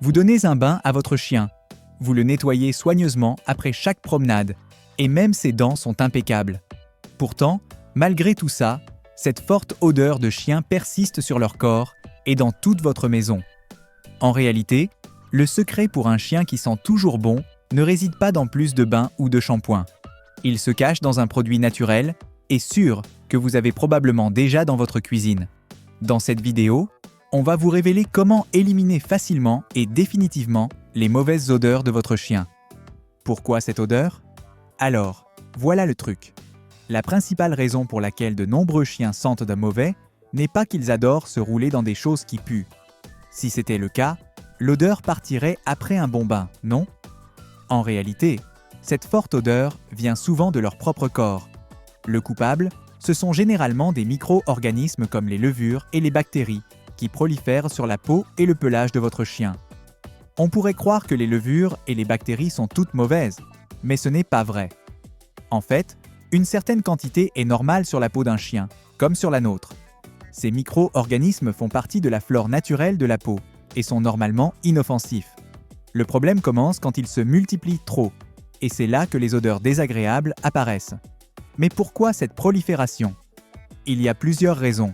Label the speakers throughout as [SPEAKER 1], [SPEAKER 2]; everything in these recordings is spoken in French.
[SPEAKER 1] Vous donnez un bain à votre chien. Vous le nettoyez soigneusement après chaque promenade, et même ses dents sont impeccables. Pourtant, malgré tout ça, cette forte odeur de chien persiste sur leur corps et dans toute votre maison. En réalité, le secret pour un chien qui sent toujours bon ne réside pas dans plus de bains ou de shampoing. Il se cache dans un produit naturel et sûr que vous avez probablement déjà dans votre cuisine. Dans cette vidéo, on va vous révéler comment éliminer facilement et définitivement les mauvaises odeurs de votre chien. Pourquoi cette odeur? Alors, voilà le truc. La principale raison pour laquelle de nombreux chiens sentent de mauvais n'est pas qu'ils adorent se rouler dans des choses qui puent. Si c'était le cas, l'odeur partirait après un bon bain, non? En réalité, cette forte odeur vient souvent de leur propre corps. Le coupable, ce sont généralement des micro-organismes comme les levures et les bactéries qui prolifèrent sur la peau et le pelage de votre chien. On pourrait croire que les levures et les bactéries sont toutes mauvaises, mais ce n'est pas vrai. En fait, une certaine quantité est normale sur la peau d'un chien, comme sur la nôtre. Ces micro-organismes font partie de la flore naturelle de la peau et sont normalement inoffensifs. Le problème commence quand ils se multiplient trop, et c'est là que les odeurs désagréables apparaissent. Mais pourquoi cette prolifération? Il y a plusieurs raisons.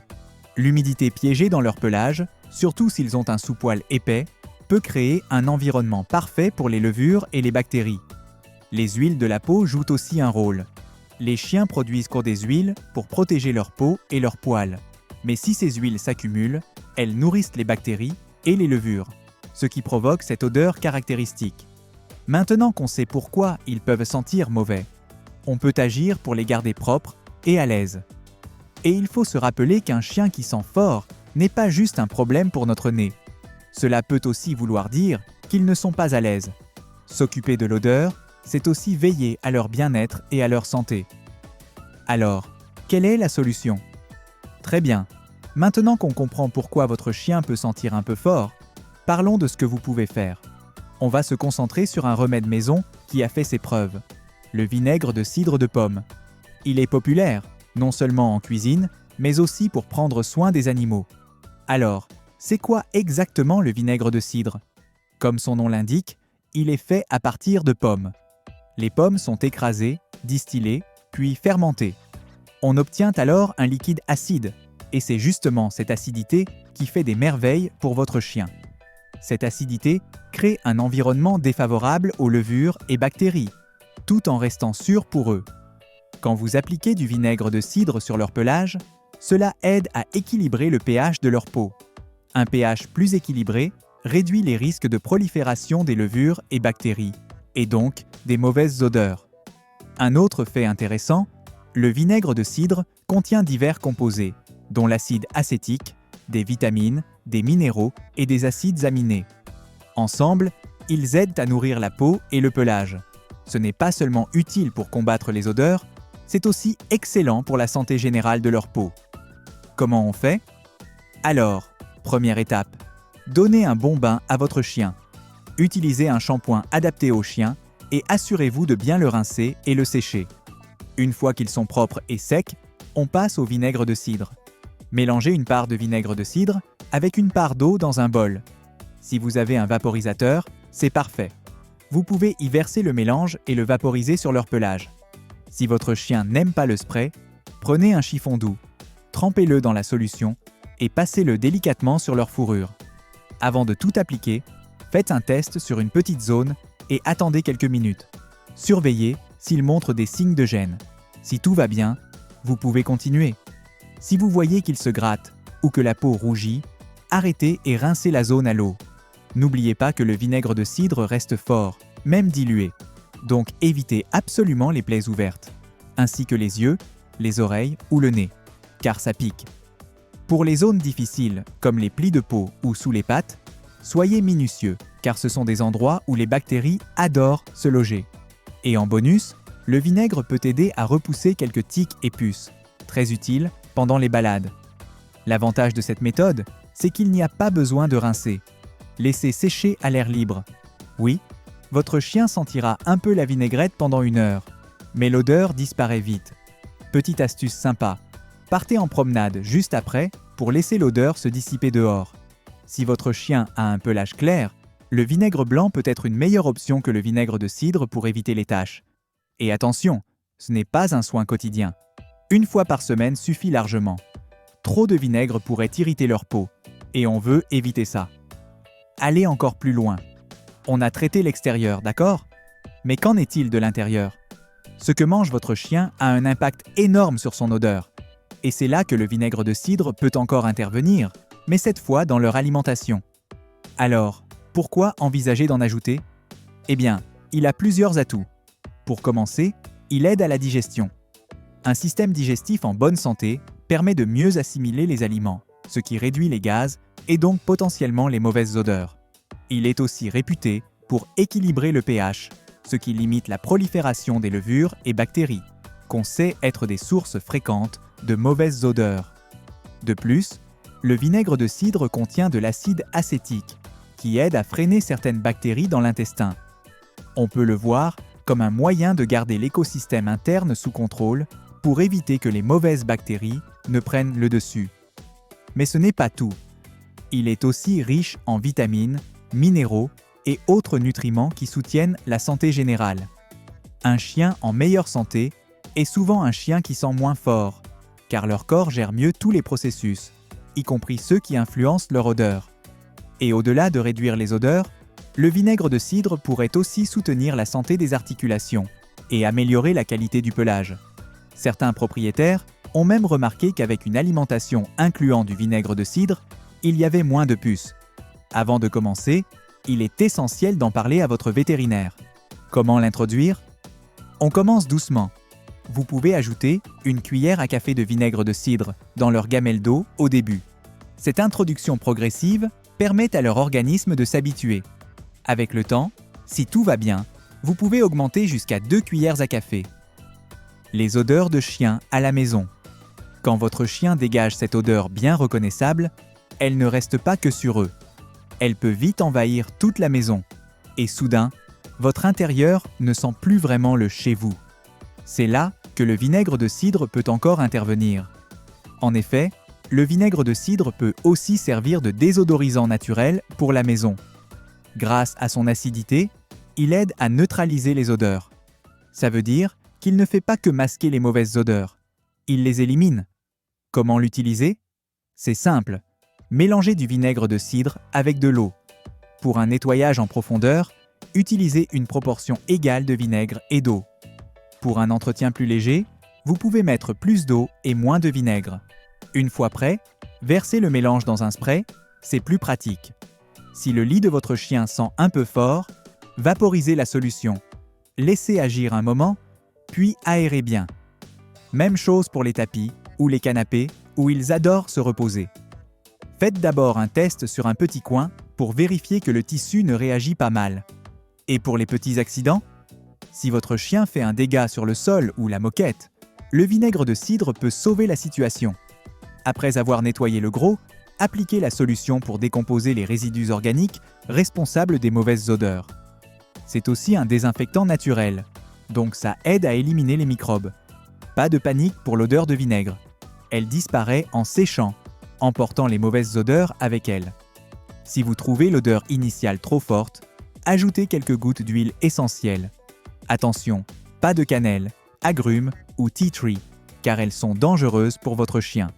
[SPEAKER 1] L'humidité piégée dans leur pelage, surtout s'ils ont un sous-poil épais, peut créer un environnement parfait pour les levures et les bactéries. Les huiles de la peau jouent aussi un rôle. Les chiens produisent des huiles pour protéger leur peau et leurs poils. Mais si ces huiles s'accumulent, elles nourrissent les bactéries et les levures, ce qui provoque cette odeur caractéristique. Maintenant qu'on sait pourquoi ils peuvent sentir mauvais, on peut agir pour les garder propres et à l'aise. Et il faut se rappeler qu'un chien qui sent fort n'est pas juste un problème pour notre nez. Cela peut aussi vouloir dire qu'ils ne sont pas à l'aise. S'occuper de l'odeur, c'est aussi veiller à leur bien-être et à leur santé. Alors, quelle est la solution? Très bien. Maintenant qu'on comprend pourquoi votre chien peut sentir un peu fort, parlons de ce que vous pouvez faire. On va se concentrer sur un remède maison qui a fait ses preuves. Le vinaigre de cidre de pomme. Il est populaire, non seulement en cuisine, mais aussi pour prendre soin des animaux. Alors, c'est quoi exactement le vinaigre de cidre? Comme son nom l'indique, il est fait à partir de pommes. Les pommes sont écrasées, distillées, puis fermentées. On obtient alors un liquide acide, et c'est justement cette acidité qui fait des merveilles pour votre chien. Cette acidité crée un environnement défavorable aux levures et bactéries, tout en restant sûr pour eux. Quand vous appliquez du vinaigre de cidre sur leur pelage, cela aide à équilibrer le pH de leur peau. Un pH plus équilibré réduit les risques de prolifération des levures et bactéries, et donc des mauvaises odeurs. Un autre fait intéressant, le vinaigre de cidre contient divers composés, dont l'acide acétique, des vitamines, des minéraux et des acides aminés. Ensemble, ils aident à nourrir la peau et le pelage. Ce n'est pas seulement utile pour combattre les odeurs, c'est aussi excellent pour la santé générale de leur peau. Comment on fait? Alors, première étape, donnez un bon bain à votre chien. Utilisez un shampoing adapté au chien et assurez-vous de bien le rincer et le sécher. Une fois qu'ils sont propres et secs, on passe au vinaigre de cidre. Mélangez une part de vinaigre de cidre avec une part d'eau dans un bol. Si vous avez un vaporisateur, c'est parfait. Vous pouvez y verser le mélange et le vaporiser sur leur pelage. Si votre chien n'aime pas le spray, prenez un chiffon doux, trempez-le dans la solution et passez-le délicatement sur leur fourrure. Avant de tout appliquer, faites un test sur une petite zone et attendez quelques minutes. Surveillez s'il montre des signes de gêne. Si tout va bien, vous pouvez continuer. Si vous voyez qu'il se gratte ou que la peau rougit, arrêtez et rincez la zone à l'eau. N'oubliez pas que le vinaigre de cidre reste fort, même dilué. Donc évitez absolument les plaies ouvertes, ainsi que les yeux, les oreilles ou le nez, car ça pique. Pour les zones difficiles, comme les plis de peau ou sous les pattes, soyez minutieux, car ce sont des endroits où les bactéries adorent se loger. Et en bonus, le vinaigre peut aider à repousser quelques tiques et puces, très utiles pendant les balades. L'avantage de cette méthode, c'est qu'il n'y a pas besoin de rincer. Laissez sécher à l'air libre. Oui, votre chien sentira un peu la vinaigrette pendant 1 heure, mais l'odeur disparaît vite. Petite astuce sympa, partez en promenade juste après pour laisser l'odeur se dissiper dehors. Si votre chien a un pelage clair, Le vinaigre blanc peut être une meilleure option que le vinaigre de cidre pour éviter les taches. Et attention, ce n'est pas un soin quotidien. Une fois par semaine suffit largement. Trop de vinaigre pourrait irriter leur peau, et on veut éviter ça. Allez encore plus loin. On a traité l'extérieur, d'accord? Mais qu'en est-il de l'intérieur? Ce que mange votre chien a un impact énorme sur son odeur. Et c'est là que le vinaigre de cidre peut encore intervenir, mais cette fois dans leur alimentation. Alors, pourquoi envisager d'en ajouter? Eh bien, il a plusieurs atouts. Pour commencer, il aide à la digestion. Un système digestif en bonne santé permet de mieux assimiler les aliments, ce qui réduit les gaz et donc potentiellement les mauvaises odeurs. Il est aussi réputé pour équilibrer le pH, ce qui limite la prolifération des levures et bactéries, qu'on sait être des sources fréquentes de mauvaises odeurs. De plus, le vinaigre de cidre contient de l'acide acétique, qui aide à freiner certaines bactéries dans l'intestin. On peut le voir comme un moyen de garder l'écosystème interne sous contrôle pour éviter que les mauvaises bactéries ne prennent le dessus. Mais ce n'est pas tout. Il est aussi riche en vitamines, minéraux et autres nutriments qui soutiennent la santé générale. Un chien en meilleure santé est souvent un chien qui sent moins fort, car leur corps gère mieux tous les processus, y compris ceux qui influencent leur odeur. Et au-delà de réduire les odeurs, le vinaigre de cidre pourrait aussi soutenir la santé des articulations et améliorer la qualité du pelage. Certains propriétaires ont même remarqué qu'avec une alimentation incluant du vinaigre de cidre, il y avait moins de puces. Avant de commencer, il est essentiel d'en parler à votre vétérinaire. Comment l'introduire? On commence doucement. Vous pouvez ajouter une cuillère à café de vinaigre de cidre dans leur gamelle d'eau au début. Cette introduction progressive permet à leur organisme de s'habituer. Avec le temps, si tout va bien, vous pouvez augmenter jusqu'à 2 cuillères à café. Les odeurs de chien à la maison. Quand votre chien dégage cette odeur bien reconnaissable, elle ne reste pas que sur eux. Elle peut vite envahir toute la maison. Et soudain, votre intérieur ne sent plus vraiment le chez vous. C'est là que le vinaigre de cidre peut encore intervenir. En effet, le vinaigre de cidre peut aussi servir de désodorisant naturel pour la maison. Grâce à son acidité, il aide à neutraliser les odeurs. Ça veut dire qu'il ne fait pas que masquer les mauvaises odeurs. Il les élimine. Comment l'utiliser? C'est simple. Mélangez du vinaigre de cidre avec de l'eau. Pour un nettoyage en profondeur, utilisez une proportion égale de vinaigre et d'eau. Pour un entretien plus léger, vous pouvez mettre plus d'eau et moins de vinaigre. Une fois prêt, versez le mélange dans un spray, c'est plus pratique. Si le lit de votre chien sent un peu fort, vaporisez la solution. Laissez agir un moment, puis aérez bien. Même chose pour les tapis ou les canapés où ils adorent se reposer. Faites d'abord un test sur un petit coin pour vérifier que le tissu ne réagit pas mal. Et pour les petits accidents, si votre chien fait un dégât sur le sol ou la moquette, le vinaigre de cidre peut sauver la situation. Après avoir nettoyé le gros, appliquez la solution pour décomposer les résidus organiques responsables des mauvaises odeurs. C'est aussi un désinfectant naturel, donc ça aide à éliminer les microbes. Pas de panique pour l'odeur de vinaigre. Elle disparaît en séchant, emportant les mauvaises odeurs avec elle. Si vous trouvez l'odeur initiale trop forte, ajoutez quelques gouttes d'huile essentielle. Attention, pas de cannelle, agrumes ou tea tree, car elles sont dangereuses pour votre chien.